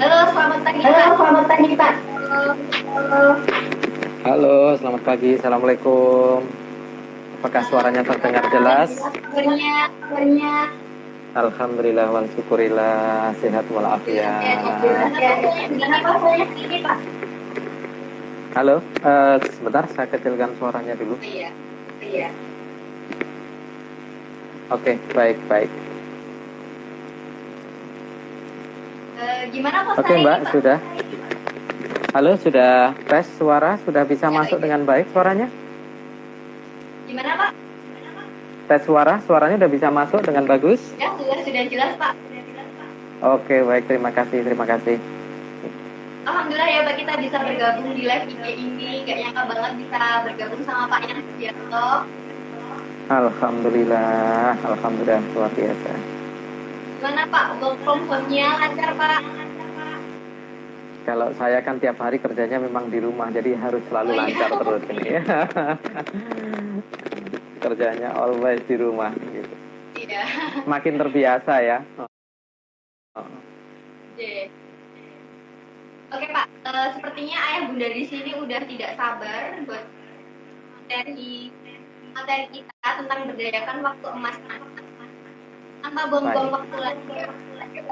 Halo, selamat pagi Halo, Pak. selamat pagi Pak. Halo, selamat pagi. Assalamualaikum. Apakah suaranya terdengar jelas? Kabarnya Alhamdulillah wal syukurillah sehat walafiat. gimana Pak? Saya ini Pak. Halo, sebentar saya kecilkan suaranya dulu. Iya. Oke, baik. Gimana Pak Oke saya Mbak, ini Pak? sudah. Halo, sudah tes suara, sudah bisa masuk dengan baik suaranya? Gimana Pak? Tes suaranya sudah bisa masuk dengan bagus? Ya, sudah jelas Pak. Oke, baik, terima kasih. Alhamdulillah ya Pak, kita bisa bergabung di live IG ini. Gak nyangka banget bisa bergabung sama Pak Yan Sugiarto. Alhamdulillah luar biasa. Gimana Pak? Work from home-nya lancar Pak? Kalau saya kan tiap hari kerjanya memang di rumah, jadi harus selalu lancar terus ini ya. Kerjanya always di rumah gitu. Iya. Makin terbiasa ya. Oke Pak, sepertinya ayah bunda di sini udah tidak sabar buat materi kita tentang berdayakan waktu emas tanpa buang-buang waktu lagi.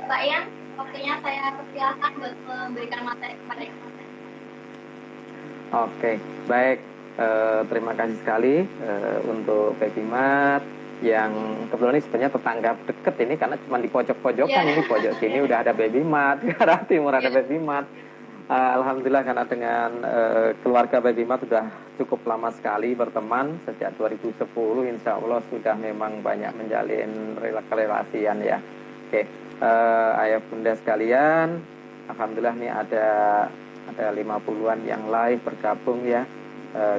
Pak Yan, waktunya saya persilahkan buat memberikan materi kepada kita. Oke, baik. Terima kasih sekali untuk Baby Mat yang kebetulan ini sebenarnya tetangga deket ini karena cuma di pojok-pojokan ini pojok sini udah ada Baby Mat, di arah timur ada Baby Mat. Alhamdulillah karena dengan keluarga Baby Mat sudah cukup lama sekali berteman sejak 2010, insya Allah sudah memang banyak menjalin relasian ya. Oke, ayah bunda sekalian, alhamdulillah nih ada 50-an yang live bergabung ya.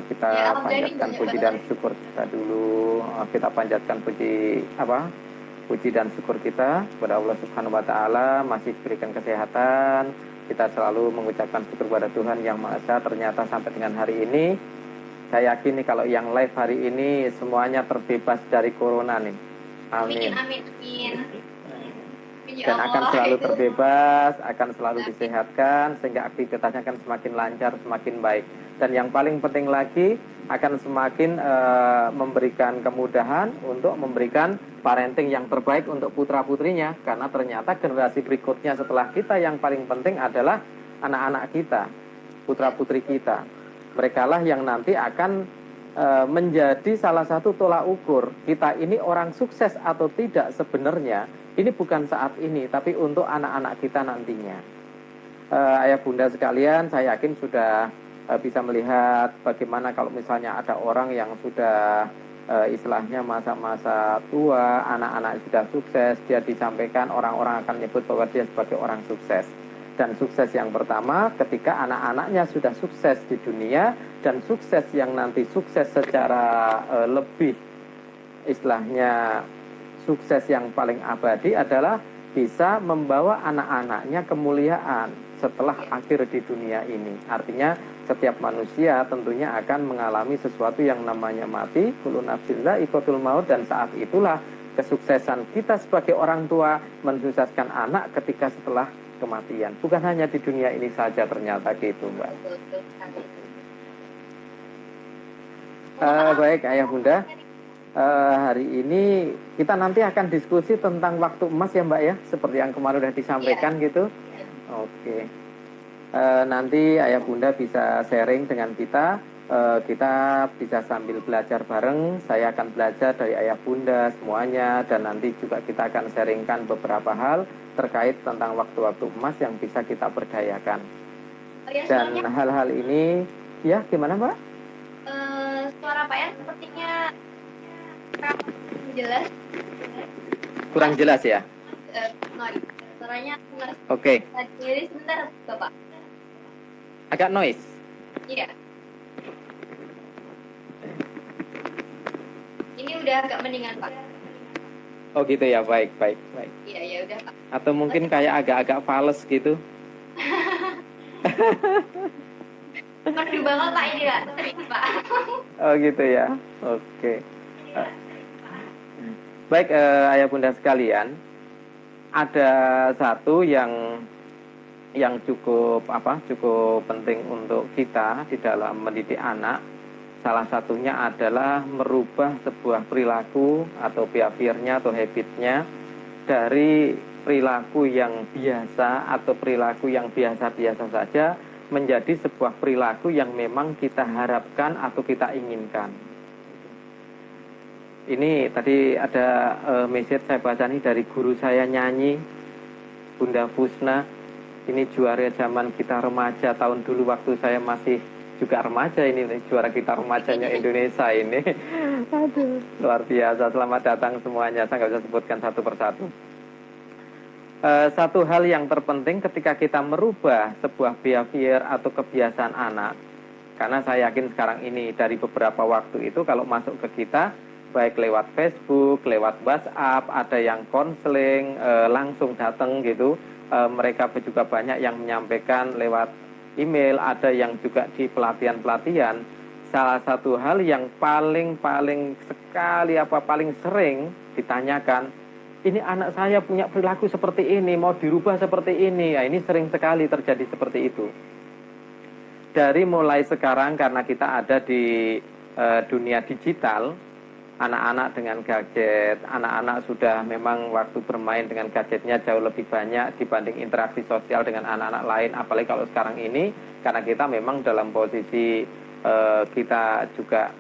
Kita panjatkan puji dan syukur kita dulu. Kita panjatkan puji dan syukur kita kepada Allah Subhanahu wa taala masih diberikan kesehatan. Kita selalu mengucapkan syukur kepada Tuhan Yang Maha Esa. Ternyata sampai dengan hari ini saya yakin nih kalau yang live hari ini semuanya terbebas dari corona nih. Amin. Dan akan selalu terbebas, akan selalu disehatkan sehingga aktivitasnya akan semakin lancar, semakin baik. Dan yang paling penting lagi akan semakin memberikan kemudahan untuk memberikan parenting yang terbaik untuk putra-putrinya. Karena ternyata generasi berikutnya setelah kita yang paling penting adalah anak-anak kita, putra-putri kita. Merekalah yang nanti akan menjadi salah satu tolak ukur kita ini orang sukses atau tidak sebenarnya. Ini bukan saat ini, tapi untuk anak-anak kita nantinya. Ayah bunda sekalian, saya yakin sudah bisa melihat bagaimana kalau misalnya ada orang yang sudah istilahnya masa-masa tua, anak-anak sudah sukses, dia disampaikan orang-orang akan menyebut bahwa dia sebagai orang sukses. Dan sukses yang pertama ketika anak-anaknya sudah sukses di dunia, dan sukses yang nanti sukses secara lebih istilahnya sukses yang paling abadi adalah bisa membawa anak-anaknya kemuliaan setelah akhir di dunia ini. Artinya setiap manusia tentunya akan mengalami sesuatu yang namanya mati, kullu nafsin dha'iqatul maut, dan saat itulah kesuksesan kita sebagai orang tua mensukseskan anak ketika setelah kematian. Bukan hanya di dunia ini saja ternyata gitu, Mbak. Baik ayah bunda, hari ini kita nanti akan diskusi tentang waktu emas ya Mbak ya, seperti yang kemarin sudah disampaikan gitu. Oke. Nanti ayah bunda bisa sharing dengan kita, kita bisa sambil belajar bareng. Saya akan belajar dari ayah bunda semuanya, dan nanti juga kita akan sharingkan beberapa hal terkait tentang waktu-waktu emas yang bisa kita berdayakan. Dan hal-hal ini ya gimana Mbak? Suara Pak Yan sepertinya jelas. Kurang jelas ya? Suaranya Oke. Jadi sebentar Bapak. Agak noise. Iya. Ini udah agak mendingan Pak. Oh gitu ya, baik. Iya ya udah Pak. Atau mungkin kayak agak-agak fals gitu. Merdu banget Pak ini Pak. Oh gitu ya. Oke. Baik ayah bunda sekalian, ada satu yang yang cukup penting untuk kita di dalam mendidik anak. Salah satunya adalah merubah sebuah perilaku atau behaviornya atau habitnya dari perilaku yang biasa atau perilaku yang biasa-biasa saja menjadi sebuah perilaku yang memang kita harapkan atau kita inginkan. Ini tadi ada message saya baca nih dari guru saya nyanyi, Bunda Fusna. Ini juara zaman kita remaja tahun dulu waktu saya masih juga remaja, ini juara kita remajanya Indonesia ini. Aduh, luar biasa. Selamat datang semuanya. Saya nggak bisa sebutkan satu persatu. Satu hal yang terpenting ketika kita merubah sebuah behavior atau kebiasaan anak, karena saya yakin sekarang ini dari beberapa waktu itu kalau masuk ke kita, baik lewat Facebook, lewat WhatsApp, ada yang konseling, langsung datang gitu. Mereka juga banyak yang menyampaikan lewat email, ada yang juga di pelatihan-pelatihan. Salah satu hal yang paling sering ditanyakan, ini anak saya punya perilaku seperti ini, mau dirubah seperti ini. Ya, ini sering sekali terjadi seperti itu. Dari mulai sekarang karena kita ada di dunia digital, anak-anak dengan gadget, anak-anak sudah memang waktu bermain dengan gadgetnya jauh lebih banyak dibanding interaksi sosial dengan anak-anak lain. Apalagi kalau sekarang ini, karena kita memang dalam posisi kita juga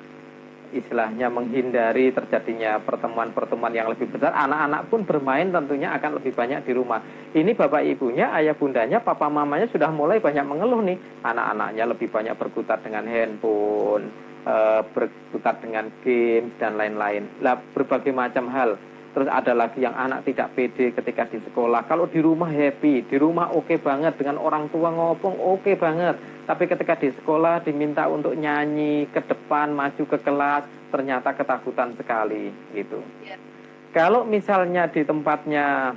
istilahnya menghindari terjadinya pertemuan-pertemuan yang lebih besar, anak-anak pun bermain tentunya akan lebih banyak di rumah. Ini bapak ibunya, ayah bundanya, papa mamanya sudah mulai banyak mengeluh nih, anak-anaknya lebih banyak berkutat dengan handphone, berkutat dengan games dan lain-lain. Lah berbagai macam hal. Terus ada lagi yang anak tidak pede ketika di sekolah. Kalau di rumah happy, di rumah oke banget, dengan orang tua ngopong oke banget. Tapi ketika di sekolah diminta untuk nyanyi ke depan, maju ke kelas, ternyata ketakutan sekali gitu. Kalau misalnya di tempatnya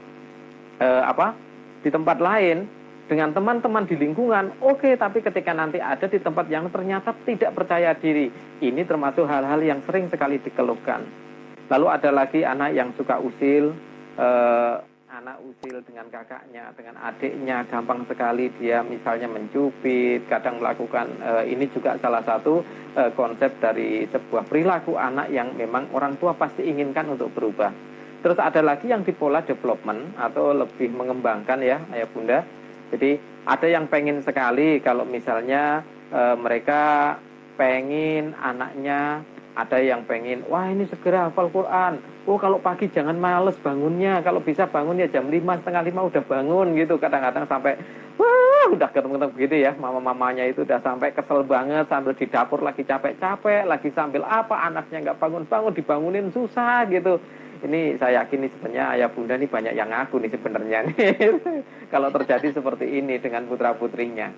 di tempat lain dengan teman-teman di lingkungan, oke, tapi ketika nanti ada di tempat yang ternyata tidak percaya diri, ini termasuk hal-hal yang sering sekali dikeluhkan. Lalu ada lagi anak yang suka usil, anak usil dengan kakaknya, dengan adiknya, gampang sekali dia misalnya mencubit, kadang melakukan, ini juga salah satu konsep dari sebuah perilaku anak yang memang orang tua pasti inginkan untuk berubah. Terus ada lagi yang di pola development atau lebih mengembangkan ya, ayah bunda. Jadi ada yang pengen sekali kalau misalnya mereka pengen anaknya, ada yang pengen, wah ini segera hafal Quran. Oh kalau pagi jangan males bangunnya, kalau bisa bangun ya jam 5, setengah 5 udah bangun gitu. Kadang-kadang sampai, wah udah ketemu-ketemu begitu ya, mama-mamanya itu udah sampai kesel banget, sambil di dapur lagi capek-capek, lagi sambil apa, anaknya nggak bangun-bangun, dibangunin susah gitu. Ini saya yakin nih sebenarnya ayah bunda nih banyak yang ngaku nih sebenarnya nih. Kalau terjadi seperti ini dengan putra-putrinya.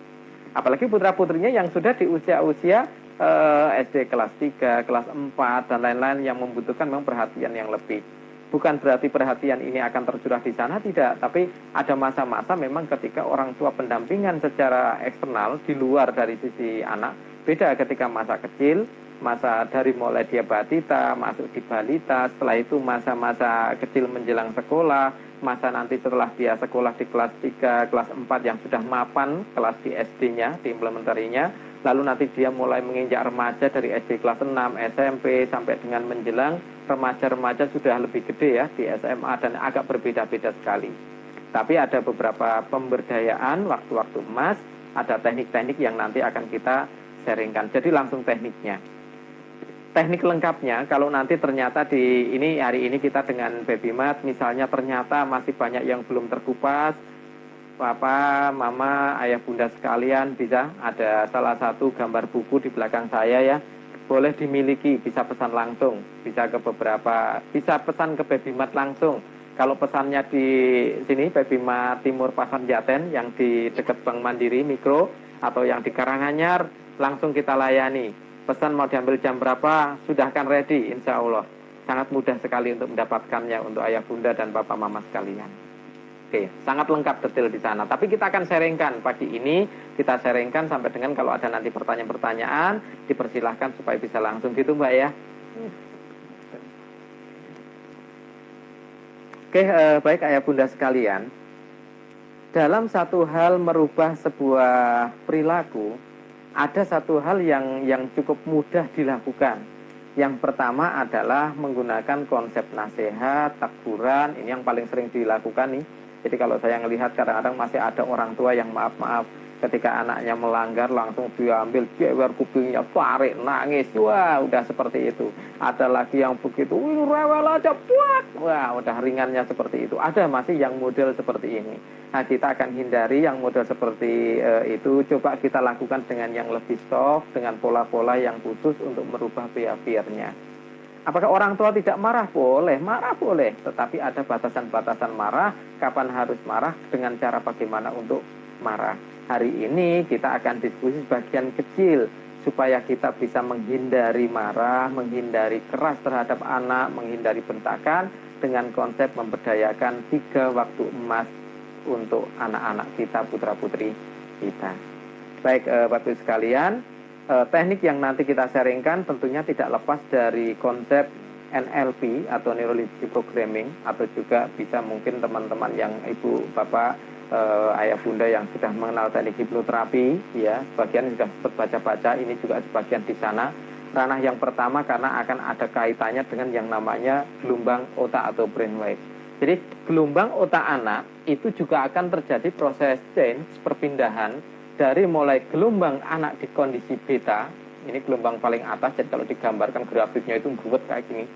Apalagi putra-putrinya yang sudah di usia-usia SD kelas 3, kelas 4, dan lain-lain yang membutuhkan memang perhatian yang lebih. Bukan berarti perhatian ini akan tercurah di sana, tidak. Tapi ada masa-masa memang ketika orang tua pendampingan secara eksternal di luar dari sisi anak. Beda ketika masa kecil, masa dari mulai dia batita, masuk di balita, setelah itu masa-masa kecil menjelang sekolah, masa nanti setelah dia sekolah di kelas 3, kelas 4 yang sudah mapan, kelas di SD-nya, di implementarinya, lalu nanti dia mulai menginjak remaja dari SD kelas 6, SMP, sampai dengan menjelang remaja-remaja sudah lebih gede ya, di SMA, dan agak berbeda-beda sekali. Tapi ada beberapa pemberdayaan, waktu-waktu emas, ada teknik-teknik yang nanti akan kita sharingkan. Jadi langsung tekniknya. Teknik lengkapnya, kalau nanti ternyata hari ini kita dengan Baby Mat, misalnya ternyata masih banyak yang belum terkupas, Papa, Mama, Ayah Bunda sekalian, bisa ada salah satu gambar buku di belakang saya ya, boleh dimiliki, bisa pesan langsung, bisa pesan ke Baby Mat langsung. Kalau pesannya di sini, Baby Mat Timur Pasar Jaten, yang di dekat Bank Mandiri Mikro, atau yang di Karanganyar, langsung kita layani. Pesan mau diambil jam berapa, sudah akan ready, insya Allah. Sangat mudah sekali untuk mendapatkannya untuk ayah bunda dan bapak mama sekalian. Oke, sangat lengkap detail di sana. Tapi kita akan sharingkan pagi ini, kita sharingkan sampai dengan kalau ada nanti pertanyaan-pertanyaan, dipersilahkan supaya bisa langsung gitu Mbak ya. Oke, baik ayah bunda sekalian. dalam satu hal merubah sebuah perilaku, ada satu hal yang cukup mudah dilakukan. Yang pertama adalah menggunakan konsep nasihat, teguran. Ini yang paling sering dilakukan nih. Jadi kalau saya melihat kadang-kadang masih ada orang tua yang maaf-maaf, ketika anaknya melanggar langsung diambil jewer kupingnya, tarik, nangis. Wah, udah seperti itu. Ada lagi yang begitu, rewel aja, puak. Wah, udah ringannya seperti itu. Ada masih yang model seperti ini. Nah, kita akan hindari yang model seperti itu. Coba kita lakukan dengan yang lebih soft, dengan pola-pola yang khusus untuk merubah behaviornya. Apakah orang tua tidak marah? Boleh, marah boleh. Tetapi ada batasan-batasan marah, kapan harus marah, dengan cara bagaimana untuk marah. Hari ini kita akan diskusi sebagian kecil supaya kita bisa menghindari marah, menghindari keras terhadap anak, menghindari bentakan dengan konsep memberdayakan 3 waktu emas untuk anak-anak kita, putra-putri kita. Baik, Bapak Ibu sekalian, teknik yang nanti kita sharingkan tentunya tidak lepas dari konsep NLP atau Neuro Linguistic Programming, atau juga bisa mungkin teman-teman yang Ibu, Bapak, ayah bunda yang sudah mengenal teknik hipnoterapi, ya, sebagian sudah sempat baca-baca, ini juga sebagian di sana. Ranah yang pertama karena akan ada kaitannya dengan yang namanya gelombang otak atau brainwave. Jadi gelombang otak anak itu juga akan terjadi proses change, perpindahan dari mulai gelombang anak di kondisi beta, ini gelombang paling atas, jadi kalau digambarkan grafiknya itu buat kayak gini,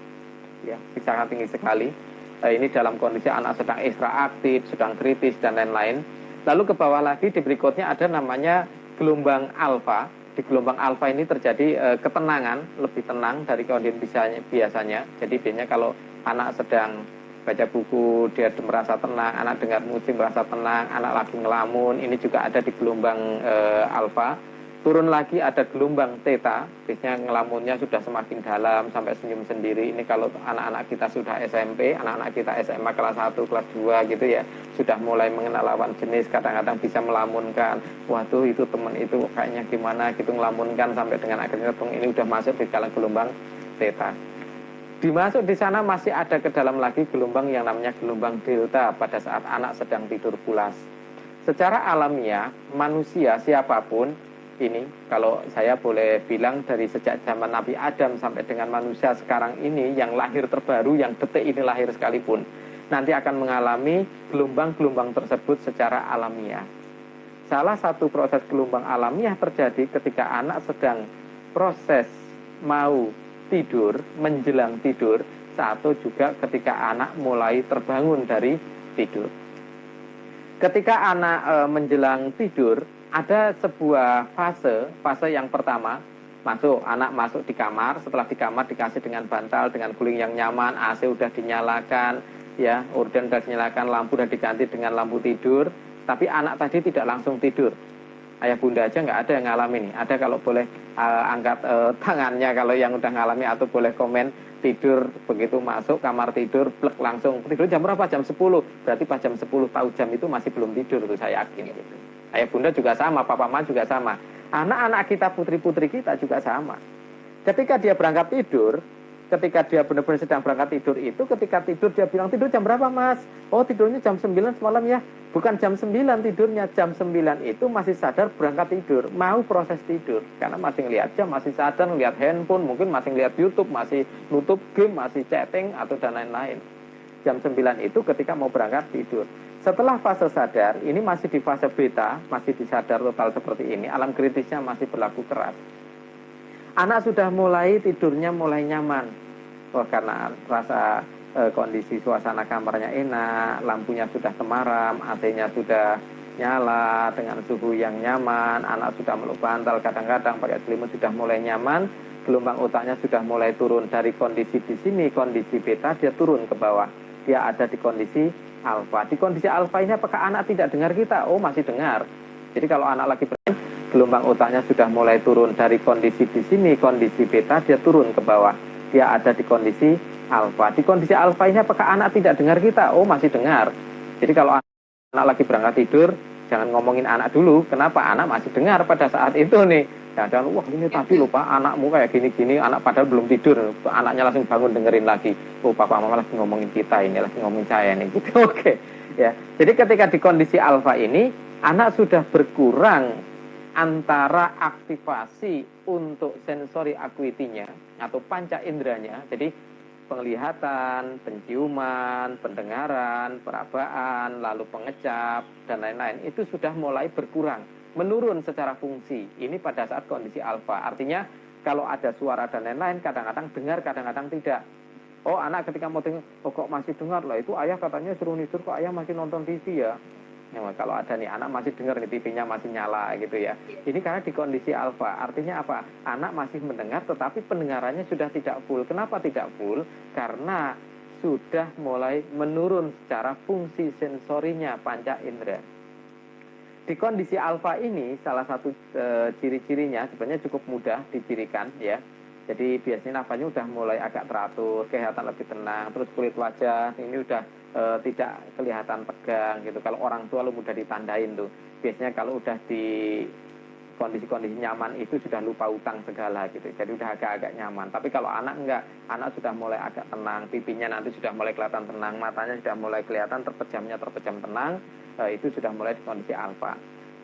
ya, sangat tinggi sekali. Ini dalam kondisi anak sedang ekstra aktif, sedang kritis, dan lain-lain. Lalu ke bawah lagi di berikutnya ada namanya gelombang alfa. Di gelombang alfa ini terjadi ketenangan, lebih tenang dari kondisi biasanya. Jadi biasanya kalau anak sedang baca buku, dia merasa tenang, anak dengar musik merasa tenang, anak lagi ngelamun, ini juga ada di gelombang alfa. Turun lagi ada gelombang theta, biasanya ngelamunnya sudah semakin dalam sampai senyum sendiri. Ini kalau anak-anak kita sudah SMP, anak-anak kita SMA kelas 1, kelas 2 gitu ya, sudah mulai mengenal lawan jenis, kadang-kadang bisa melamunkan, waduh itu teman itu kayaknya gimana gitu, ngelamunkan sampai dengan akhirnya ini udah masuk di dalam gelombang theta. Dimasuk di sana masih ada ke dalam lagi gelombang yang namanya gelombang delta pada saat anak sedang tidur pulas. Secara alamiah, manusia siapapun, ini kalau saya boleh bilang dari sejak zaman Nabi Adam sampai dengan manusia sekarang ini yang lahir terbaru, yang detik ini lahir sekalipun, nanti akan mengalami gelombang-gelombang tersebut secara alamiah. Salah satu proses gelombang alamiah terjadi ketika anak sedang proses mau tidur, menjelang tidur, satu juga ketika anak mulai terbangun dari tidur. Ketika anak menjelang tidur, ada sebuah fase yang pertama, anak masuk di kamar, setelah di kamar dikasih dengan bantal, dengan guling yang nyaman, AC udah dinyalakan, ya, orden udah dinyalakan, lampu udah diganti dengan lampu tidur, tapi anak tadi tidak langsung tidur. Ayah bunda aja nggak ada yang ngalamin nih. Ada kalau boleh angkat tangannya kalau yang udah ngalami, atau boleh komen tidur begitu masuk kamar tidur, plek langsung tidur jam berapa? Jam 10. Berarti pas jam 10 tahu jam itu masih belum tidur, itu saya yakin gitu. Ayah bunda juga sama, papa mama juga sama. Anak-anak kita, putri-putri kita juga sama. Ketika dia berangkat tidur, ketika dia benar-benar sedang berangkat tidur itu, ketika tidur dia bilang, tidur jam berapa mas? Oh tidurnya jam 9 semalam ya. Bukan jam 9 tidurnya, jam 9 itu masih sadar berangkat tidur, mau proses tidur. Karena masih ngelihat jam, masih sadar ngelihat handphone, mungkin masih ngelihat YouTube, masih nutup game, masih chatting, atau dan lain-lain. Jam 9 itu ketika mau berangkat tidur. Setelah fase sadar, ini masih di fase beta, masih disadar total seperti ini, alam kritisnya masih berlaku keras. Anak sudah mulai tidurnya mulai nyaman. Wah, karena rasa kondisi suasana kamarnya enak, lampunya sudah temaram, AC-nya sudah nyala dengan suhu yang nyaman, anak sudah meluk bantal, kadang-kadang pakai selimut, sudah mulai nyaman, gelombang otaknya sudah mulai turun dari kondisi di sini, kondisi beta, dia turun ke bawah. Dia ada di kondisi alfa. Di kondisi alfa ini apakah anak tidak dengar kita? Oh, masih dengar. Jadi kalau anak lagi gelombang otaknya sudah mulai turun dari kondisi di sini, kondisi beta, dia turun ke bawah. Dia ada di kondisi alfa. Di kondisi alfa ini apakah anak tidak dengar kita? Oh, masih dengar. Jadi kalau anak lagi berangkat tidur, jangan ngomongin anak dulu. Kenapa? Anak masih dengar pada saat itu nih. Jangan, wah ini tadi lupa anakmu kayak gini-gini, anak padahal belum tidur. Anaknya langsung bangun dengerin lagi. Oh, papa mama lagi ngomongin kita ini, lagi ngomongin saya nih. Gitu. Oke. Ya, jadi ketika di kondisi alfa ini, anak sudah berkurang antara aktivasi untuk sensori akuitinya atau panca inderanya. Jadi penglihatan, penciuman, pendengaran, perabaan, lalu pengecap, dan lain-lain, itu sudah mulai berkurang, menurun secara fungsi. Ini pada saat kondisi alfa. Artinya, kalau ada suara dan lain-lain, kadang-kadang dengar, kadang-kadang tidak. Oh, anak ketika mau dengar, oh kok masih dengar lah, itu ayah katanya suruh tidur, kok ayah masih nonton TV ya. Ya, kalau ada nih anak masih dengar nih TV-nya masih nyala gitu ya. Ini karena di kondisi alfa. Artinya apa? Anak masih mendengar tetapi pendengarannya sudah tidak full. Kenapa tidak full? Karena sudah mulai menurun secara fungsi sensorinya panca indera. Di kondisi alfa ini salah satu ciri-cirinya sebenarnya cukup mudah dicirikan ya. Jadi biasanya nafasnya udah mulai agak teratur, kelihatan lebih tenang, terus kulit wajah ini udah tidak kelihatan tegang gitu. Kalau orang tua lu mudah ditandain tuh. Biasanya kalau udah di kondisi-kondisi nyaman itu sudah lupa utang segala gitu. Jadi udah agak-agak nyaman. Tapi kalau anak enggak, anak sudah mulai agak tenang, pipinya nanti sudah mulai kelihatan tenang, matanya sudah mulai kelihatan terpejam tenang, itu sudah mulai di kondisi alfa.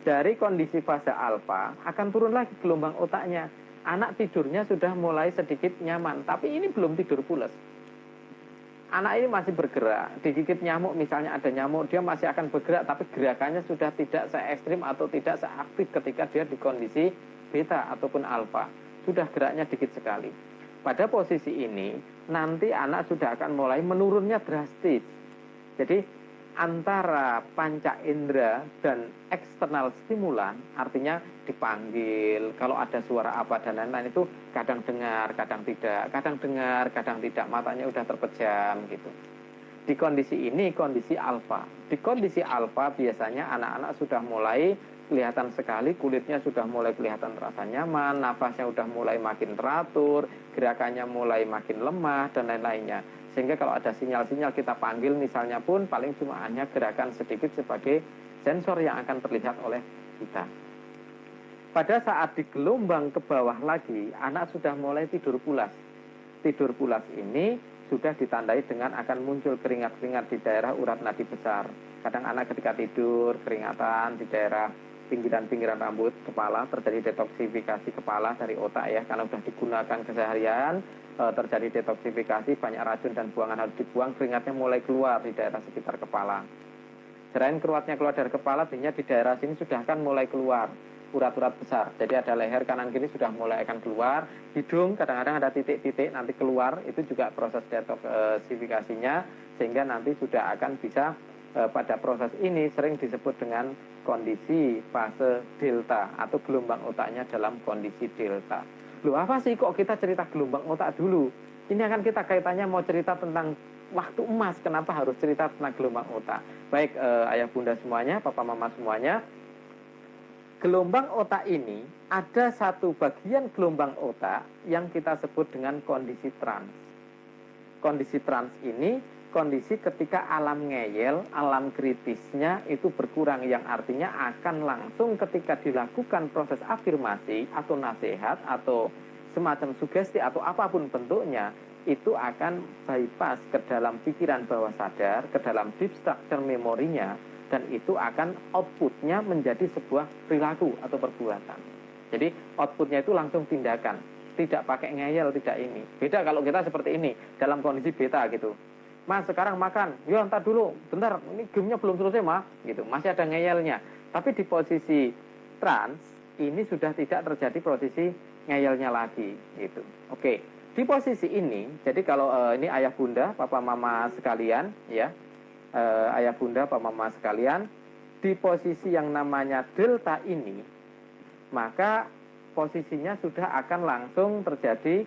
Dari kondisi fase alfa akan turun lagi gelombang otaknya. Anak tidurnya sudah mulai sedikit nyaman, tapi ini belum tidur pulas. Anak ini masih bergerak, digigit nyamuk misalnya ada nyamuk, dia masih akan bergerak, tapi gerakannya sudah tidak se-ekstrim atau tidak seaktif ketika dia di kondisi beta ataupun alfa. Sudah geraknya dikit sekali. Pada posisi ini, nanti anak sudah akan mulai menurunnya drastis. Jadi antara panca indera dan eksternal stimulan, artinya dipanggil, kalau ada suara apa dan lain-lain itu kadang dengar, kadang tidak, matanya udah terpejam gitu. Di kondisi ini kondisi alfa. Di kondisi alfa biasanya anak-anak sudah mulai kelihatan sekali, kulitnya sudah mulai kelihatan terasa nyaman, nafasnya sudah mulai makin teratur, gerakannya mulai makin lemah dan lain-lainnya. Sehingga kalau ada sinyal-sinyal kita panggil misalnya pun paling cuma hanya gerakan sedikit sebagai sensor yang akan terlihat oleh kita. Pada saat di gelombang ke bawah lagi, anak sudah mulai tidur pulas. Tidur pulas ini sudah ditandai dengan akan muncul keringat-keringat di daerah urat nadi besar. Kadang anak ketika tidur keringatan di daerah pinggiran-pinggiran rambut kepala, terjadi detoksifikasi kepala dari otak ya, karena sudah digunakan keseharian, terjadi detoksifikasi, banyak racun dan buangan harus dibuang, keringatnya mulai keluar di daerah sekitar kepala. Selain keluarnya keluar dari kepala, biasanya di daerah sini sudah akan mulai keluar urat-urat besar. Jadi ada leher kanan kiri sudah mulai akan keluar, hidung kadang-kadang ada titik-titik nanti keluar, itu juga proses detoksifikasinya, sehingga nanti sudah akan bisa pada proses ini sering disebut dengan kondisi fase delta atau gelombang otaknya dalam kondisi delta. Loh apa sih kok kita cerita gelombang otak dulu? Ini akan kita kaitannya mau cerita tentang waktu emas, kenapa harus cerita tentang gelombang otak? Baik ayah bunda semuanya, papa mama semuanya, gelombang otak ini ada satu bagian gelombang otak yang kita sebut dengan kondisi trans. Kondisi trans ini kondisi ketika alam ngeyel, alam kritisnya itu berkurang, yang artinya akan langsung ketika dilakukan proses afirmasi atau nasihat atau semacam sugesti atau apapun bentuknya, itu akan bypass ke dalam pikiran bawah sadar, ke dalam deep structure memorinya, dan itu akan outputnya menjadi sebuah perilaku atau perbuatan. Jadi outputnya itu langsung tindakan, tidak pakai ngeyel, tidak ini. Beda kalau kita seperti ini, dalam kondisi beta gitu. Mas sekarang makan, ya entar dulu, bentar, ini gamenya belum selesai mah, gitu. Masih ada ngeyelnya. Tapi di posisi trans, ini sudah tidak terjadi posisi ngeyelnya lagi, gitu. Oke, di posisi ini, jadi kalau ini ayah bunda, papa mama sekalian, ya, ayah bunda, papa mama sekalian, di posisi yang namanya delta ini, maka posisinya sudah akan langsung terjadi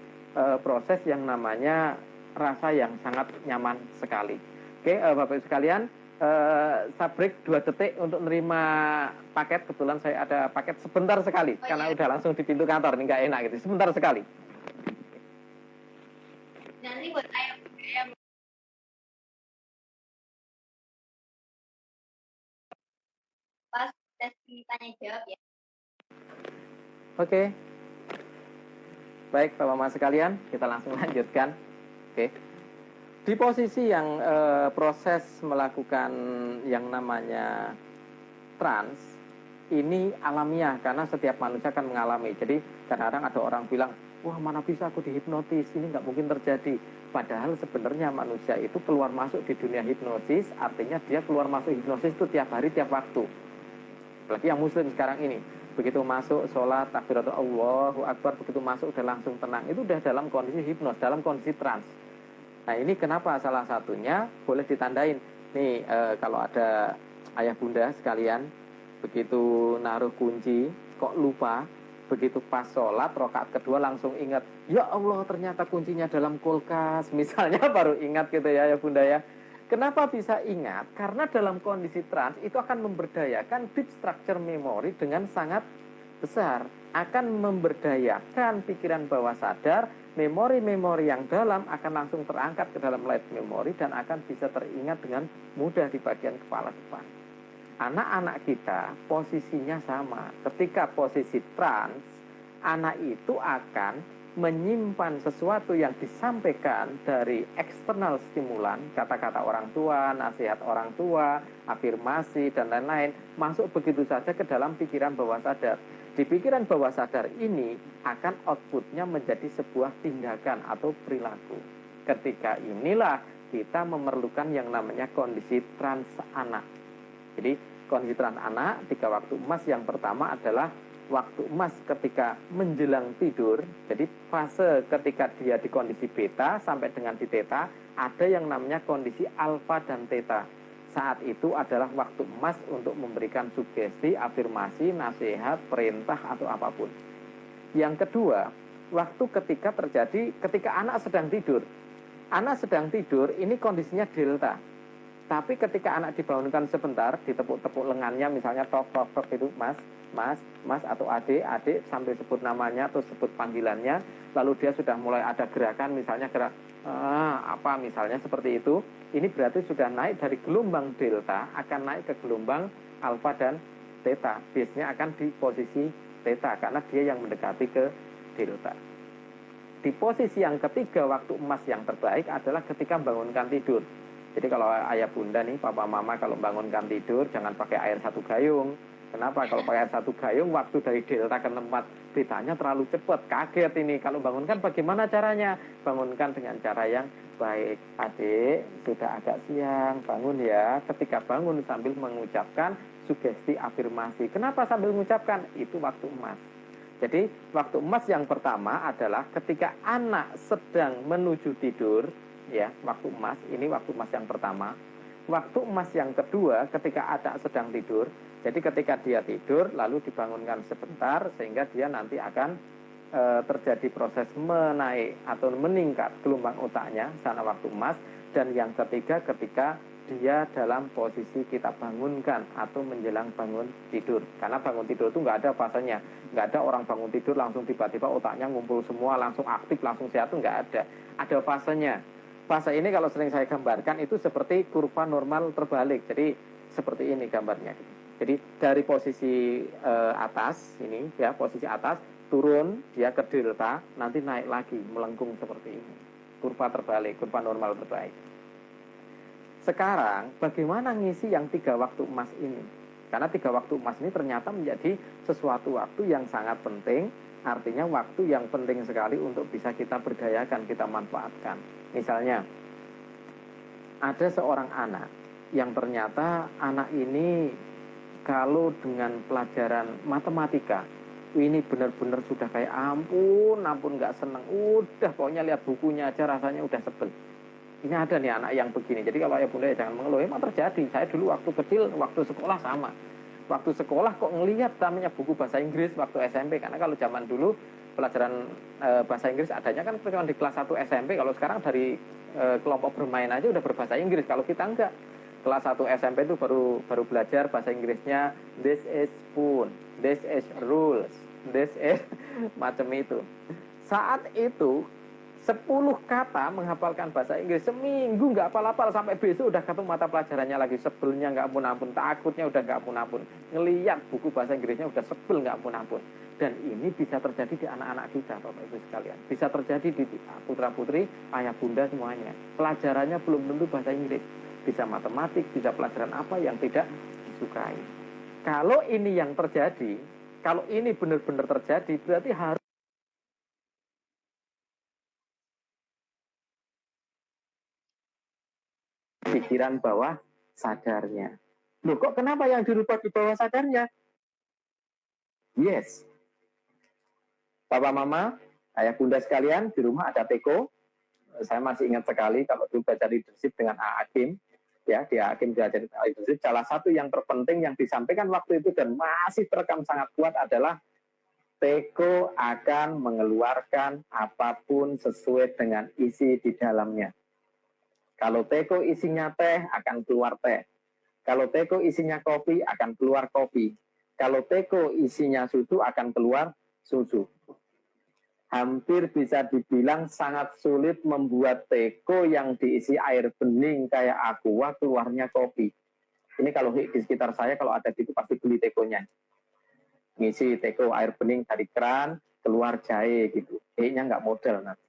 proses yang namanya rasa yang sangat nyaman sekali. Oke, Bapak Ibu sekalian, saya break 2 detik untuk menerima paket. Kebetulan saya ada paket sebentar sekali, karena udah langsung di pintu kantor, ini nggak enak gitu. Sebentar sekali. Nanti buat ayah pas sesi tanya jawab ya. Oke. Baik, Bapak Mama sekalian, kita langsung lanjutkan. Oke. Di posisi yang proses melakukan yang namanya trans, ini alamiah karena setiap manusia akan mengalami. Jadi kadang-kadang ada orang bilang, wah mana bisa aku dihipnotis, ini nggak mungkin terjadi. Padahal sebenarnya manusia itu keluar masuk di dunia hipnosis, artinya dia keluar masuk hipnosis itu tiap hari, tiap waktu. Apalagi yang muslim sekarang ini, begitu masuk sholat, takbiratul Allahu Akbar, begitu masuk udah langsung tenang. Itu udah dalam kondisi hipnos, dalam kondisi trans. Nah ini kenapa salah satunya boleh ditandain. Nih kalau ada ayah bunda sekalian, begitu naruh kunci kok lupa, begitu pas sholat rakaat kedua langsung ingat, ya Allah ternyata kuncinya dalam kulkas misalnya, baru ingat gitu ya bunda ya. Kenapa bisa ingat? Karena dalam kondisi trans itu akan memberdayakan deep structure memory dengan sangat besar, akan memberdayakan pikiran bawah sadar, memori-memori yang dalam akan langsung terangkat ke dalam light memory dan akan bisa teringat dengan mudah di bagian kepala depan. Anak-anak kita posisinya sama. Ketika posisi trans, anak itu akan menyimpan sesuatu yang disampaikan dari eksternal stimulan, kata-kata orang tua, nasihat orang tua, afirmasi, dan lain-lain, masuk begitu saja ke dalam pikiran bawah sadar. Di pikiran bawah sadar ini akan outputnya menjadi sebuah tindakan atau perilaku. Ketika inilah kita memerlukan yang namanya kondisi trans anak. Jadi kondisi trans anak 3 waktu emas yang pertama adalah waktu emas ketika menjelang tidur. Jadi fase ketika dia di kondisi beta sampai dengan di theta, ada yang namanya kondisi alfa dan theta. Saat itu adalah waktu emas untuk memberikan sugesti, afirmasi, nasihat, perintah atau apapun. Yang kedua, waktu ketika anak sedang tidur. Anak sedang tidur ini kondisinya delta. Tapi ketika anak dibangunkan sebentar, ditepuk-tepuk lengannya misalnya tok itu mas atau adik sampai sebut namanya atau sebut panggilannya, lalu dia sudah mulai ada gerakan misalnya gerak apa misalnya seperti itu, ini berarti sudah naik dari gelombang delta akan naik ke gelombang alfa dan theta. Biasanya akan di posisi theta karena dia yang mendekati ke delta. Di posisi yang ketiga waktu emas yang terbaik adalah ketika bangunkan tidur. Jadi kalau ayah bunda nih, papa mama kalau bangunkan tidur jangan pakai air 1 gayung. Kenapa? Kalau pakai air 1 gayung, waktu dari delta ke tempat betanya terlalu cepat, kaget ini. Kalau bangunkan bagaimana caranya? Bangunkan dengan cara yang baik. Adik, sudah agak siang, bangun ya. Ketika bangun sambil mengucapkan sugesti afirmasi. Kenapa sambil mengucapkan? Itu waktu emas. Jadi waktu emas yang pertama adalah ketika anak sedang menuju tidur, ya, waktu emas, ini waktu emas yang pertama. Waktu emas yang kedua ketika anak sedang tidur. Jadi ketika dia tidur lalu dibangunkan sebentar sehingga dia nanti akan terjadi proses menaik atau meningkat gelombang otaknya sana waktu emas. Dan yang ketiga ketika dia dalam posisi kita bangunkan atau menjelang bangun tidur. Karena bangun tidur itu nggak ada fasenya, nggak ada orang bangun tidur langsung tiba-tiba otaknya ngumpul semua langsung aktif langsung sehat, itu nggak ada. Ada fasenya. Fase ini kalau sering saya gambarkan itu seperti kurva normal terbalik. Jadi seperti ini gambarnya. Jadi dari posisi atas ini ya, posisi atas turun dia ke delta, nanti naik lagi melengkung seperti ini. Kurva terbalik, kurva normal terbaik. Sekarang bagaimana ngisi yang 3 waktu emas ini? Karena 3 waktu emas ini ternyata menjadi sesuatu waktu yang sangat penting. Artinya waktu yang penting sekali untuk bisa kita berdayakan, kita manfaatkan. Misalnya ada seorang anak yang ternyata anak ini kalau dengan pelajaran matematika ini benar-benar sudah kayak ampun nggak seneng, udah pokoknya lihat bukunya aja rasanya udah sebel. Ini ada nih anak yang begini. Jadi kalau ayah bunda ya jangan mengeluh, emang terjadi. Saya dulu waktu kecil, waktu sekolah sama. Waktu sekolah kok ngelihat namanya buku bahasa Inggris waktu SMP, karena kalau zaman dulu pelajaran bahasa Inggris adanya kan cuma di kelas 1 SMP. Kalau sekarang dari kelompok bermain aja udah berbahasa Inggris. Kalau kita enggak, kelas 1 SMP itu baru belajar bahasa Inggrisnya this is spoon, this is rules, this is macam itu. Saat itu 10 kata menghafalkan bahasa Inggris, seminggu nggak hafal-hafal, sampai besok udah ketemu mata pelajarannya lagi, sebelnya nggak ampun-ampun, takutnya udah nggak ampun-ampun, ngeliat buku bahasa Inggrisnya udah sebel nggak ampun-ampun. Dan ini bisa terjadi di anak-anak kita, Bapak Ibu sekalian. Bisa terjadi di putra-putri, ayah bunda semuanya. Pelajarannya belum tentu bahasa Inggris, bisa matematik, bisa pelajaran apa yang tidak disukai. Kalau ini yang terjadi, kalau ini benar-benar terjadi, berarti harus pikiran bawah sadarnya. Loh, kok kenapa yang dirubah di bawah sadarnya? Yes. Papa mama, ayah bunda sekalian, di rumah ada Teko. Saya masih ingat sekali kalau dulu baca leadership dengan A. Hakim. Ya, di A. Hakim belajar leadership. Salah satu yang terpenting yang disampaikan waktu itu dan masih terekam sangat kuat adalah Teko akan mengeluarkan apapun sesuai dengan isi di dalamnya. Kalau Teko isinya teh, akan keluar teh. Kalau Teko isinya kopi, akan keluar kopi. Kalau Teko isinya susu, akan keluar susu. Hampir bisa dibilang sangat sulit membuat Teko yang diisi air bening kayak aqua, keluarnya kopi. Ini kalau di sekitar saya, kalau ada gitu pasti beli Tekonya. Ngisi Teko air bening dari keran, keluar jahe gitu. Kayaknya nggak modal nanti.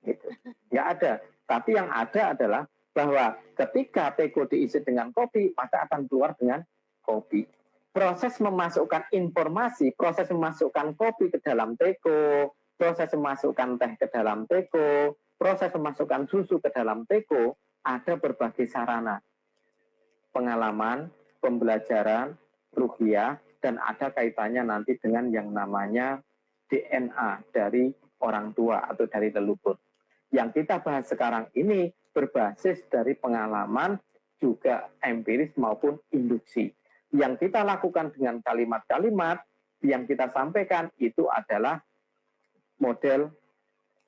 Gitu. Nggak ada. Tapi yang ada adalah bahwa ketika Teko diisi dengan kopi, maka akan keluar dengan kopi. Proses memasukkan informasi, proses memasukkan kopi ke dalam Teko, proses memasukkan teh ke dalam Teko, proses memasukkan susu ke dalam Teko, ada berbagai sarana. Pengalaman, pembelajaran, ruhiyah, dan ada kaitannya nanti dengan yang namanya DNA dari orang tua atau dari leluhur. Yang kita bahas sekarang ini berbasis dari pengalaman, juga empiris maupun induksi. Yang kita lakukan dengan kalimat-kalimat yang kita sampaikan itu adalah model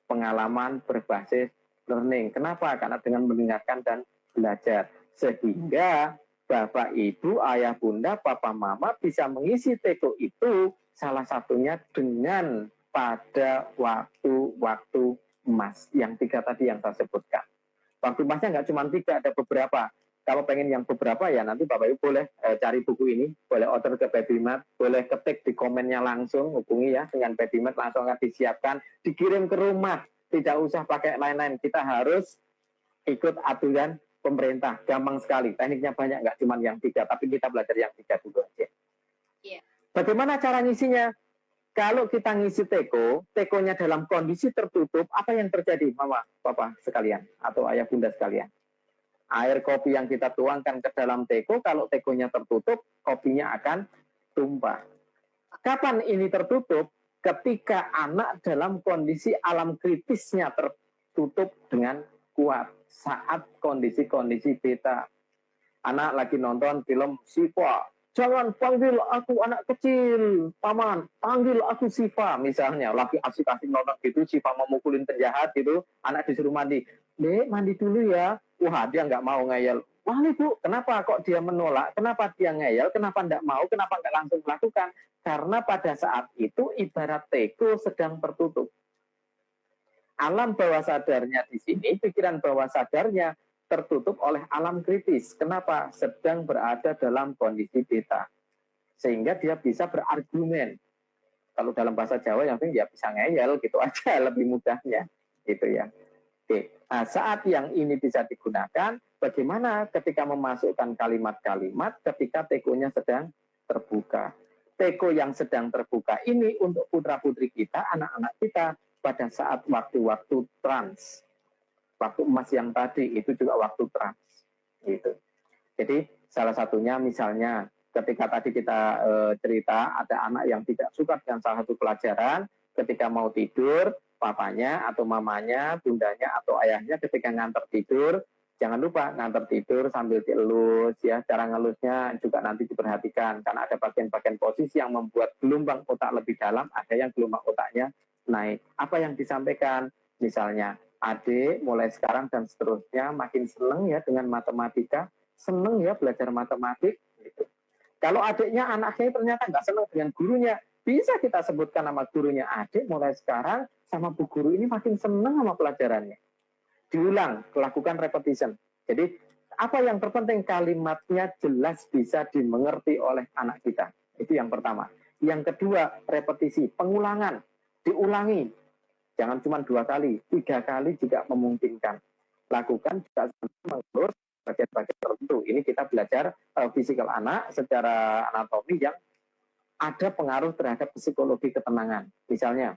pengalaman berbasis learning. Kenapa? Karena dengan mendengarkan dan belajar. Sehingga Bapak, Ibu, Ayah, Bunda, Papa, Mama bisa mengisi Teko itu salah satunya dengan pada waktu-waktu emas. Yang 3 tadi yang saya sebutkan. Waktu emasnya nggak cuma 3, ada beberapa. Kalau pengen yang beberapa ya nanti Bapak Ibu boleh cari buku ini, boleh order ke Babymat, boleh ketik di komennya langsung, hubungi ya dengan Babymat, langsung akan disiapkan, dikirim ke rumah, tidak usah pakai lain-lain. Kita harus ikut aturan pemerintah, gampang sekali, tekniknya banyak, nggak cuma yang 3, tapi kita belajar yang 3 dulu aja. Iya. Bagaimana cara ngisinya? Kalau kita ngisi Teko, Tekonya dalam kondisi tertutup, apa yang terjadi, Mama, Papa sekalian, atau Ayah Bunda sekalian? Air kopi yang kita tuangkan ke dalam Teko, kalau Tekonya tertutup, kopinya akan tumpah. Kapan ini tertutup? Ketika anak dalam kondisi alam kritisnya tertutup dengan kuat. Saat kondisi-kondisi beta. Anak lagi nonton film Siva. Jangan panggil aku anak kecil, paman. Panggil aku Siva, misalnya. Lagi asik-asik nonton gitu, Siva memukulin penjahat gitu. Anak disuruh mandi. Dek, mandi dulu ya. Wah, dia nggak mau ngeyel. Wah, Bu, kenapa kok dia menolak? Kenapa dia ngeyel? Kenapa nggak mau? Kenapa nggak langsung melakukan? Karena pada saat itu ibarat Teko sedang tertutup. Alam bawah sadarnya di sini, pikiran bawah sadarnya tertutup oleh alam kritis. Kenapa? Sedang berada dalam kondisi beta. Sehingga dia bisa berargumen. Kalau dalam bahasa Jawa yang penting dia bisa ngeyel gitu aja, lebih mudahnya. Gitu ya. Oke. Nah, saat yang ini bisa digunakan, bagaimana ketika memasukkan kalimat-kalimat ketika Tekonya sedang terbuka. Teko yang sedang terbuka ini untuk putra-putri kita, anak-anak kita, pada saat waktu-waktu trans. Waktu emas yang tadi, itu juga waktu trans. Gitu. Jadi, salah satunya misalnya, ketika tadi kita cerita, ada anak yang tidak suka dengan salah satu pelajaran, ketika mau tidur, papanya atau mamanya, bundanya atau ayahnya ketika nganter tidur, jangan lupa nganter tidur sambil dielus ya. Cara ngelusnya juga nanti diperhatikan karena ada bagian-bagian posisi yang membuat gelombang otak lebih dalam, ada yang gelombang otaknya naik. Apa yang disampaikan? Misalnya, adik mulai sekarang dan seterusnya makin seneng ya dengan matematika, seneng ya belajar matematik gitu. Kalau adiknya, anaknya ternyata nggak senang dengan gurunya, Bisa kita sebutkan nama gurunya, adik mulai sekarang sama bu guru ini makin senang sama pelajarannya. Diulang, lakukan repetition. Jadi apa yang terpenting, kalimatnya jelas bisa dimengerti oleh anak kita. Itu yang pertama. Yang kedua, repetisi, pengulangan, diulangi. Jangan cuma 2 kali, 3 kali jika memungkinkan. Lakukan jika mengurus bagian-bagian tertentu. Ini kita belajar fisikal anak secara anatomi yang ada pengaruh terhadap psikologi ketenangan. Misalnya,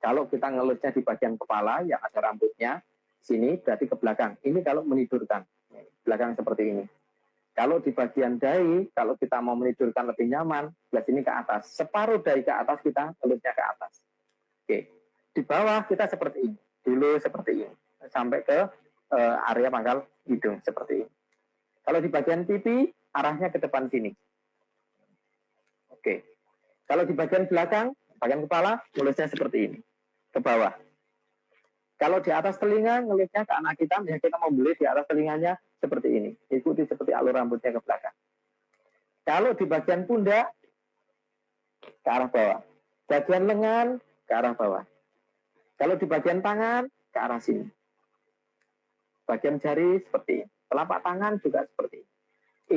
kalau kita ngelutnya di bagian kepala yang ada rambutnya, sini berarti ke belakang. Ini kalau menidurkan, belakang seperti ini. Kalau di bagian dahi, kalau kita mau menidurkan lebih nyaman, belah sini ke atas. Separuh dahi ke atas, kita ngelutnya ke atas. Oke. Di bawah kita seperti ini. Dulu seperti ini. Sampai ke area pangkal hidung seperti ini. Kalau di bagian pipi, arahnya ke depan sini. Oke. Kalau di bagian belakang, bagian kepala, ngelutnya seperti ini. Ke bawah. Kalau di atas telinga, ngelutnya ke anak kita, yang kita mau beli di atas telinganya seperti ini. Ikuti seperti alur rambutnya ke belakang. Kalau di bagian pundak, ke arah bawah. Bagian lengan, ke arah bawah. Kalau di bagian tangan, ke arah sini. Bagian jari seperti ini. Telapak tangan juga seperti ini.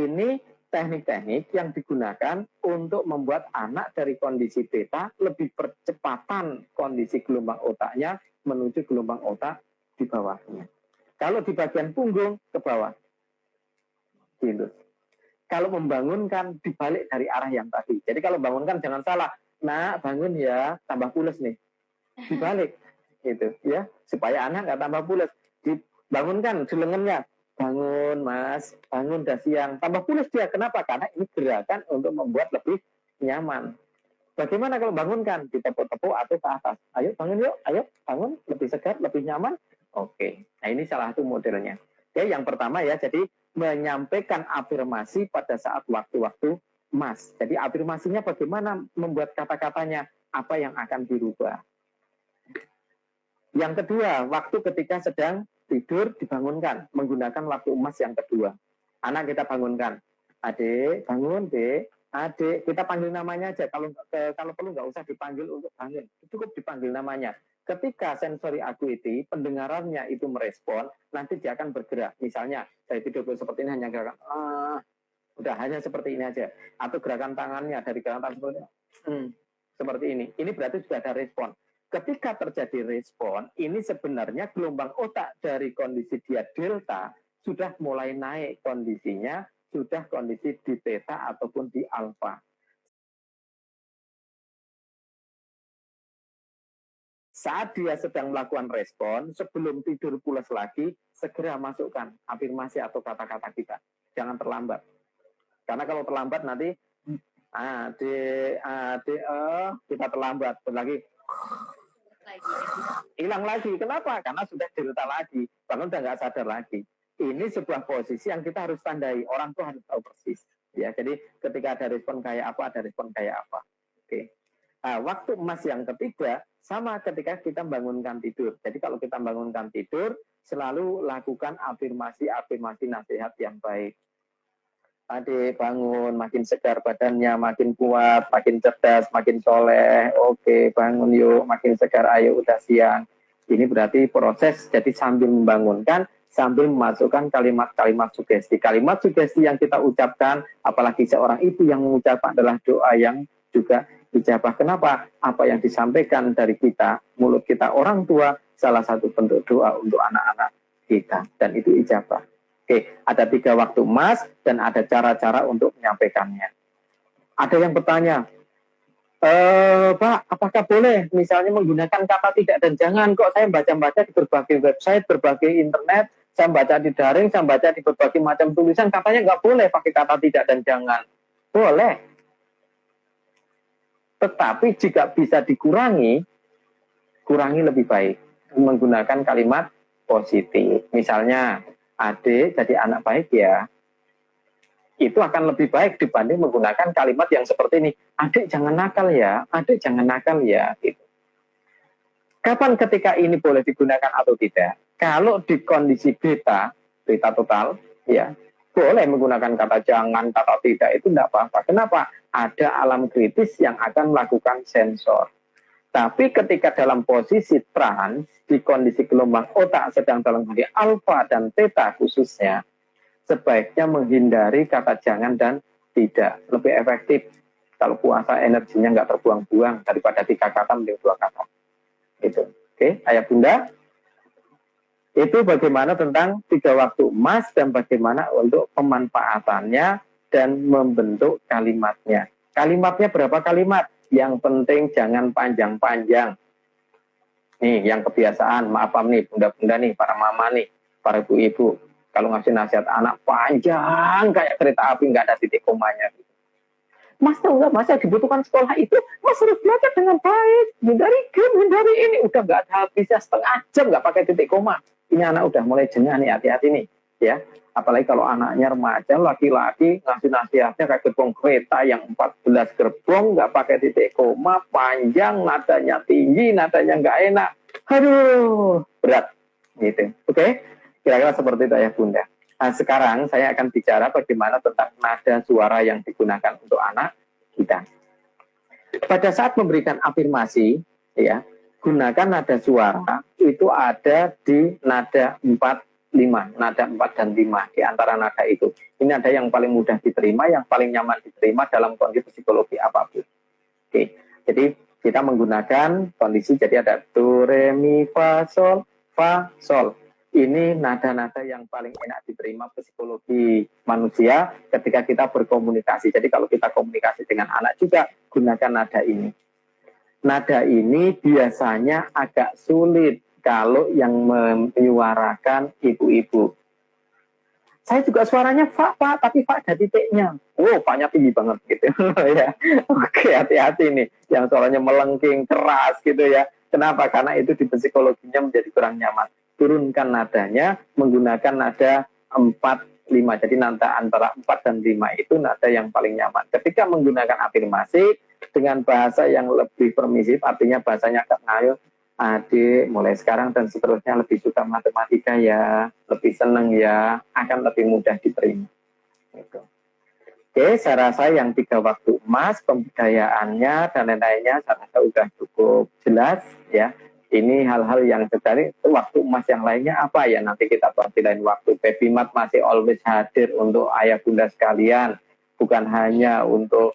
Ini teknik-teknik yang digunakan untuk membuat anak dari kondisi beta lebih percepatan kondisi gelombang otaknya menuju gelombang otak di bawahnya. Kalau di bagian punggung, ke bawah. Gitu. Kalau membangunkan, dibalik dari arah yang tadi. Jadi kalau bangunkan jangan salah. Nak, bangun ya, tambah pules nih. Dibalik. Gitu ya, supaya anak nggak tambah pules. Dibangunkan di lengannya. Bangun mas, bangun udah siang. Tambah pules dia, kenapa? Karena ini gerakan untuk membuat lebih nyaman. Bagaimana kalau bangunkan? Ditepuk-tepuk atau ke atas. Ayo bangun yuk, ayo bangun. Lebih segar, lebih nyaman. Oke, nah ini salah satu modelnya. Oke, yang pertama ya, jadi menyampaikan afirmasi pada saat waktu-waktu emas. Jadi afirmasinya bagaimana membuat kata-katanya, apa yang akan dirubah. Yang kedua, waktu ketika sedang tidur dibangunkan, menggunakan waktu emas yang kedua. Anak kita bangunkan, adik bangun dek, adik, kita panggil namanya aja. Kalau perlu nggak usah dipanggil untuk bangun, cukup dipanggil namanya. Ketika sensori acuity, pendengarannya itu merespon, nanti dia akan bergerak. Misalnya dari tidur seperti ini hanya gerakan, udah hanya seperti ini aja. Atau gerakan tangannya dari gerakan tangan seperti ini. Ini berarti sudah ada respon. Ketika terjadi respon, ini sebenarnya gelombang otak dari kondisi dia delta sudah mulai naik kondisinya, sudah kondisi di theta ataupun di alfa. Saat dia sedang melakukan respon, sebelum tidur pulas lagi, segera masukkan afirmasi atau kata-kata kita. Jangan terlambat. Karena kalau terlambat nanti, kita terlambat. Lagi, hilang lagi. Kenapa? Karena sudah delta lagi. Bahkan sudah nggak sadar lagi. Ini sebuah posisi yang kita harus tandai. Orang tuh harus tahu persis. Ya, jadi ketika ada respon kayak apa, ada respon kayak apa. Oke. Nah, waktu emas yang ketiga, sama ketika kita bangunkan tidur. Jadi kalau kita bangunkan tidur, selalu lakukan afirmasi nasihat yang baik. Adik bangun, makin segar badannya, makin kuat, makin cerdas, makin soleh. Oke, bangun yuk, makin segar, ayo udah siang. Ini berarti proses, jadi sambil membangunkan, sambil memasukkan kalimat-kalimat sugesti. Kalimat sugesti yang kita ucapkan, apalagi seorang ibu yang mengucapkan adalah doa yang juga ijabah. Kenapa? Apa yang disampaikan dari kita, mulut kita orang tua, salah satu bentuk doa untuk anak-anak kita. Dan itu ijabah. Oke, ada 3 waktu emas dan ada cara-cara untuk menyampaikannya. Ada yang bertanya, Pak, apakah boleh misalnya menggunakan kata tidak dan jangan? Kok saya baca-baca di berbagai website, berbagai internet, saya baca di daring, saya baca di berbagai macam tulisan, katanya nggak boleh pakai kata tidak dan jangan. Boleh. Tetapi jika bisa dikurangi, kurangi lebih baik. Menggunakan kalimat positif. Misalnya, adik jadi anak baik ya, itu akan lebih baik dibanding menggunakan kalimat yang seperti ini, adik jangan nakal ya, adik jangan nakal ya, gitu. Kapan ketika ini boleh digunakan atau tidak? Kalau di kondisi beta total, ya boleh menggunakan kata jangan, kata tidak, itu tidak apa-apa. Kenapa? ada alam kritis yang akan melakukan sensor. Tapi ketika dalam posisi trans, di kondisi gelombang otak sedang dalam kondisi alfa dan theta khususnya, sebaiknya menghindari kata jangan dan tidak. Lebih efektif kalau puasa energinya nggak terbuang-buang daripada 3 kata mending 2 kata. Gitu. Oke, ayah bunda. Itu bagaimana tentang 3 waktu emas dan bagaimana untuk pemanfaatannya dan membentuk kalimatnya. Kalimatnya berapa kalimat? Yang penting jangan panjang-panjang. Nih, yang kebiasaan, maaf nih, bunda-bunda nih, para mama nih, para ibu-ibu. Kalau ngasih nasihat anak panjang kayak kereta api, nggak ada titik komanya. Mas tahu nggak, Mas, yang dibutuhkan sekolah itu, Mas harus belajar dengan baik, hindari game, hindari ini, udah nggak ada habisnya setengah jam nggak pakai titik koma. Ini anak udah mulai jengah nih, hati-hati nih, ya. Apalagi kalau anaknya remaja, laki-laki ngasih nasihatnya kayak gerbong kereta yang 14 gerbong, nggak pakai titik koma, panjang, nadanya tinggi, nadanya nggak enak. Aduh, berat, gitu. Oke, kira-kira seperti itu ya bunda. Nah, sekarang saya akan bicara bagaimana tentang nada suara yang digunakan untuk anak kita. Pada saat memberikan afirmasi, ya, gunakan nada suara itu ada di nada 4, 5, nada 4 dan 5 di antara nada itu. Ini ada yang paling mudah diterima, yang paling nyaman diterima dalam kondisi psikologi apapun. Oke, jadi kita menggunakan kondisi, jadi ada do, re, mi, fa, sol, fa, sol. Ini nada-nada yang paling enak diterima psikologi manusia ketika kita berkomunikasi. Jadi kalau kita komunikasi dengan anak juga gunakan nada ini. Nada ini biasanya agak sulit kalau yang menyuarakan ibu-ibu. Saya juga suaranya fa, tapi fa ada titiknya. Oh, fa-nya tinggi banget gitu ya. Oke, hati-hati nih. Yang suaranya melengking, keras gitu ya. Kenapa? Karena itu di psikologinya menjadi kurang nyaman. Turunkan nadanya menggunakan nada 4, 5. Jadi nada antara 4 dan 5 itu nada yang paling nyaman. Ketika menggunakan afirmasi dengan bahasa yang lebih permisif, artinya bahasanya agak ngayo, adik mulai sekarang dan seterusnya lebih suka matematika ya, lebih seneng ya, akan lebih mudah diterima. Gitu. Oke, saya rasa yang 3 waktu emas, pembudayaannya dan lain-lainnya saya rasa sudah cukup jelas ya. Ini hal-hal yang terjadi. Waktu emas yang lainnya apa ya, nanti kita bahas di lain waktu. Pepimat masih always hadir untuk ayah bunda sekalian, bukan hanya untuk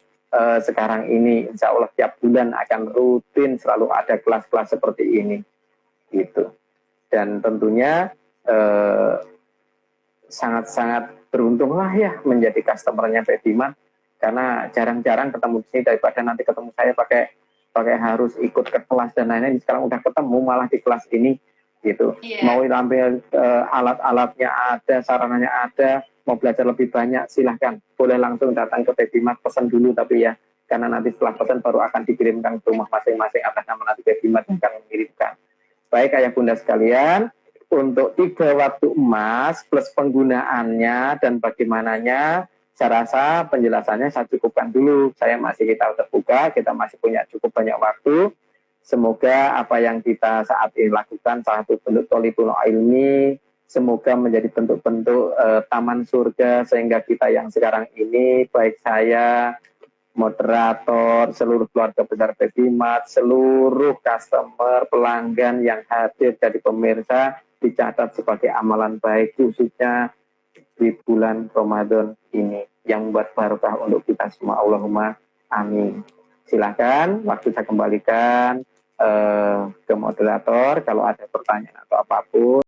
sekarang ini. Insya Allah tiap bulan akan rutin selalu ada kelas-kelas seperti ini gitu. Dan tentunya sangat-sangat beruntunglah ya menjadi customernya Pepimat, karena jarang-jarang ketemu di sini, daripada nanti ketemu saya pakai harus ikut ke kelas dan lain-lain. Sekarang udah ketemu malah di kelas ini gitu. Mau ambil alat-alatnya ada, sarananya ada, mau belajar lebih banyak silahkan, boleh langsung datang ke Pepimat, pesan dulu tapi ya, karena nanti setelah pesan baru akan dikirimkan ke rumah masing-masing atas nama nanti Pepimat yang akan mengirimkan. Baik ayah bunda sekalian, untuk 3 waktu emas plus penggunaannya dan bagaimananya, saya rasa penjelasannya saya cukupkan dulu. Saya masih kita terbuka, kita masih punya cukup banyak waktu. Semoga apa yang kita saat ini lakukan salah satu bentuk thalibul ilmi, semoga menjadi bentuk-bentuk taman surga, sehingga kita yang sekarang ini, baik saya, moderator, seluruh keluarga besar Pepimat, seluruh customer, pelanggan yang hadir dari pemirsa, dicatat sebagai amalan baik, khususnya di bulan Ramadan ini yang buat barokah untuk kita semua. Allahumma amin. Silakan, waktu saya kembalikan ke moderator kalau ada pertanyaan atau apapun.